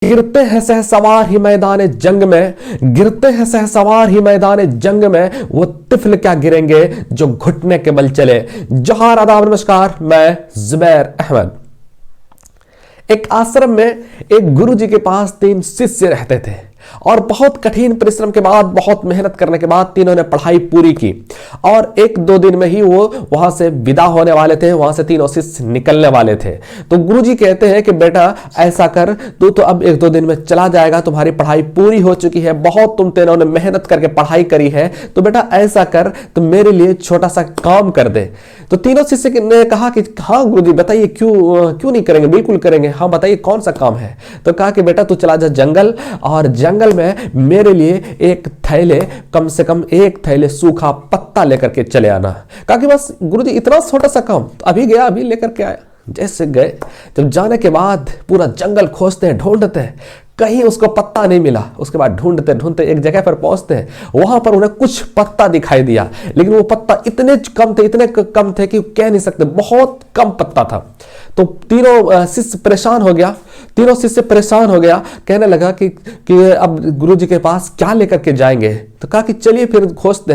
गिरते हैं सहसवार ही मैदान जंग में, गिरते हैं सहसवार ही मैदान जंग में, वो तिफल क्या गिरेंगे जो घुटने के बल चले। जोहार, आदाब, नमस्कार, मैं जुबैर अहमद। एक आश्रम में एक गुरुजी के पास 3 शिष्य रहते थे और बहुत कठिन परिश्रम के बाद, बहुत मेहनत करने के बाद तीनों ने पढ़ाई पूरी की और 1-2 दिन में ही वो वहां से विदा होने वाले थे। वहां से तीनों शिष्य निकलने वाले थे। तो गुरुजी कहते हैं कि बेटा ऐसा कर, तू तो अब 1-2 दिन में चला जाएगा, तुम्हारी पढ़ाई पूरी हो चुकी है, बहुत तुम तीनों ने मेहनत करके पढ़ाई करी है, तो बेटा ऐसा कर, तुम मेरे लिए छोटा सा काम कर दे। तो तीनों शिष्य ने कहा कि हाँ गुरुजी बताइए, क्यों नहीं करेंगे, बिल्कुल करेंगे, हाँ बताइए कौन सा काम है। तो कहा कि बेटा तू चला जा जंगल और जंगल में मेरे लिए एक थैले, कम से कम एक थैले सूखा पत्ता लेकर के चले आना। कहा कि बस गुरुजी इतना छोटा सा काम, तो अभी गया, अभी लेकर के आया। जैसे गए, जब जाने के बाद पूरा जंगल खोजते हैं, ढूंढते हैं, कहीं उसको पत्ता नहीं मिला। उसके बाद ढूंढते ढूंढते एक जगह पर पहुंचते हैं, वहां पर उन्हें कुछ पत्ता दिखाई दिया, लेकिन वो पत्ता इतने कम थे कि कह नहीं सकते, बहुत कम पत्ता था। तो तीनों शिष्य परेशान हो गया, कहने लगा कि अब गुरुजी के पास क्या लेकर के जाएंगे। तो कहा कि चलिए फिर खोजते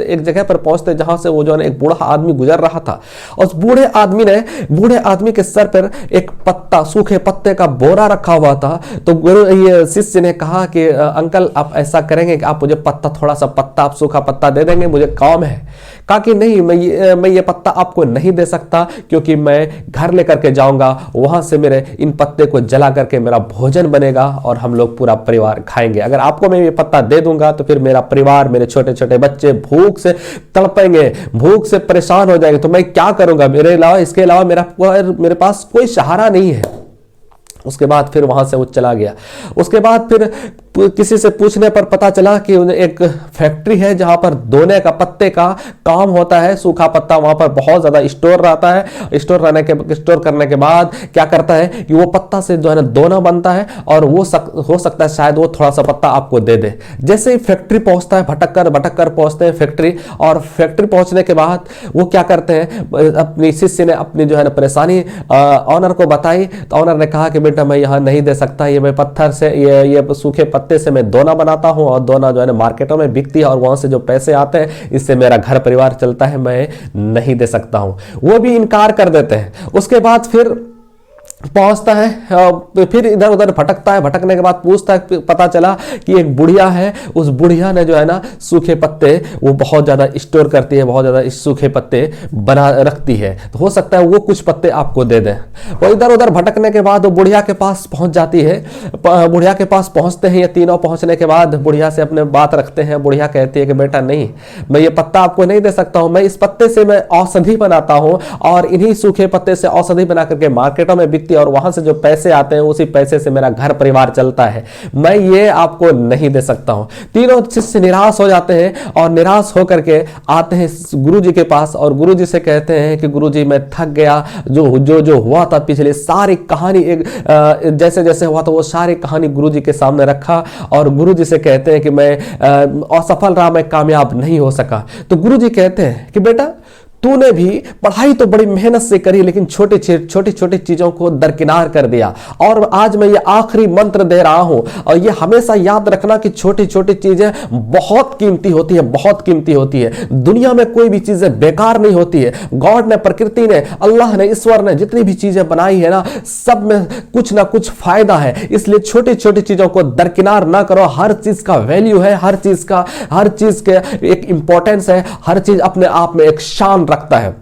एक जगह पर पहुंचते जहां से वो जो है एक बूढ़ा आदमी गुजर रहा था। और उस बूढ़े आदमी के सर पर एक पत्ता, सूखे पत्ते का बोरा रखा हुआ था। तो ये शिष्य ने कहा कि अंकल आप ऐसा करेंगे कि आप मुझे थोड़ा सा पत्ता, आप सूखा पत्ता दे देंगे, मुझे काम है। कहा कि नहीं, मैं ये पत्ता आपको नहीं दे सकता, क्योंकि मैं घर लेकर के जाऊंगा, वहां से मेरे इन पत्ते को जला करके मेरा भोजन बनेगा और हम लोग पूरा परिवार खाएंगे। अगर आपको मैं ये पत्ता दे दूंगा तो फिर मेरा परिवार, मेरे छोटे छोटे बच्चे भूख से तड़पेंगे, भूख से परेशान हो जाएंगे। तो मैं क्या करूंगा, इसके अलावा मेरे पास कोई सहारा नहीं है। उसके बाद फिर वहां से वो चला गया। उसके बाद फिर किसी से पूछने पर पता चला कि एक फैक्ट्री है जहां पर दोने का पत्ते का काम होता है। सूखा पत्ता वहां पर बहुत ज्यादा स्टोर रहता है। स्टोर करने के बाद क्या करता है कि वो पत्ता से जो है ना दोना बनता है और वो हो सकता है शायद वो थोड़ा सा पत्ता आपको दे दे। जैसे ही फैक्ट्री पहुंचता है, भटक कर पहुंचते हैं फैक्ट्री, और फैक्ट्री पहुंचने के बाद वो क्या करते हैं, अपनी शिष्य ने अपनी जो है ना परेशानी ऑनर को बताई। तो ऑनर ने कहा कि बेटा मैं यहाँ नहीं दे सकता, ये मैं पत्थर से, ये सूखे पत्ते से मैं दोना बनाता हूँ और दोना जो है ना मार्केटों में बिकती है और वहां से जो पैसे आते हैं इससे मेरा घर परिवार चलता है, मैं नहीं दे सकता हूँ। वो भी इनकार कर देते हैं। उसके बाद फिर पहुंचता है, फिर इधर उधर भटकता है। भटकने के बाद पूछता है, पता चला कि एक बुढ़िया है, उस बुढ़िया ने जो है ना सूखे पत्ते वो बहुत ज्यादा स्टोर करती है, बहुत ज्यादा सूखे पत्ते बना रखती है। तो हो सकता है वो कुछ पत्ते आपको दे दें। और इधर उधर भटकने के बाद वो बुढ़िया के पास पहुंच जाती है। बुढ़िया के पास पहुंचते हैं ये तीनों। पहुंचने के बाद बुढ़िया से अपने बात रखते हैं। बुढ़िया कहती है कि बेटा नहीं, मैं ये पत्ता आपको नहीं दे सकता हूँ, मैं इस पत्ते से मैं औषधि बनाता हूँ और इन्हीं सूखे पत्ते से औषधि बना करके मार्केटों में और वहां से जो पैसे आते हैं उसी पैसे से मेरा घर परिवार चलता है, मैं ये आपको नहीं दे सकता हूं। तीनों शिष्य निराश हो जाते हैं और निराश होकर के आते हैं गुरुजी के पास और गुरुजी से कहते हैं कि गुरुजी मैं थक गया, जो हुआ था पिछले सारी कहानी, एक जैसे जैसे हुआ था वो सारी कहानी गुरुजी के सामने रखा और गुरुजी से कहते हैं कि मैं असफल रहा, मैं कामयाब नहीं हो सका। तो गुरुजी कहते हैं कि बेटा तूने भी पढ़ाई तो बड़ी मेहनत से करी, लेकिन छोटी चीजों को दरकिनार कर दिया। और आज मैं ये आखिरी मंत्र दे रहा हूं और ये हमेशा याद रखना कि छोटी छोटी चीजें बहुत कीमती होती है, बहुत कीमती होती है। दुनिया में कोई भी चीजें बेकार नहीं होती है। गॉड ने, प्रकृति ने, अल्लाह ने, ईश्वर ने जितनी भी चीजें बनाई है ना, सब में कुछ ना कुछ फायदा है। इसलिए छोटी छोटी चीजों को दरकिनार ना करो। हर चीज का वैल्यू है, हर चीज के एक इंपॉर्टेंस है, हर चीज अपने आप में एक शान रखता है।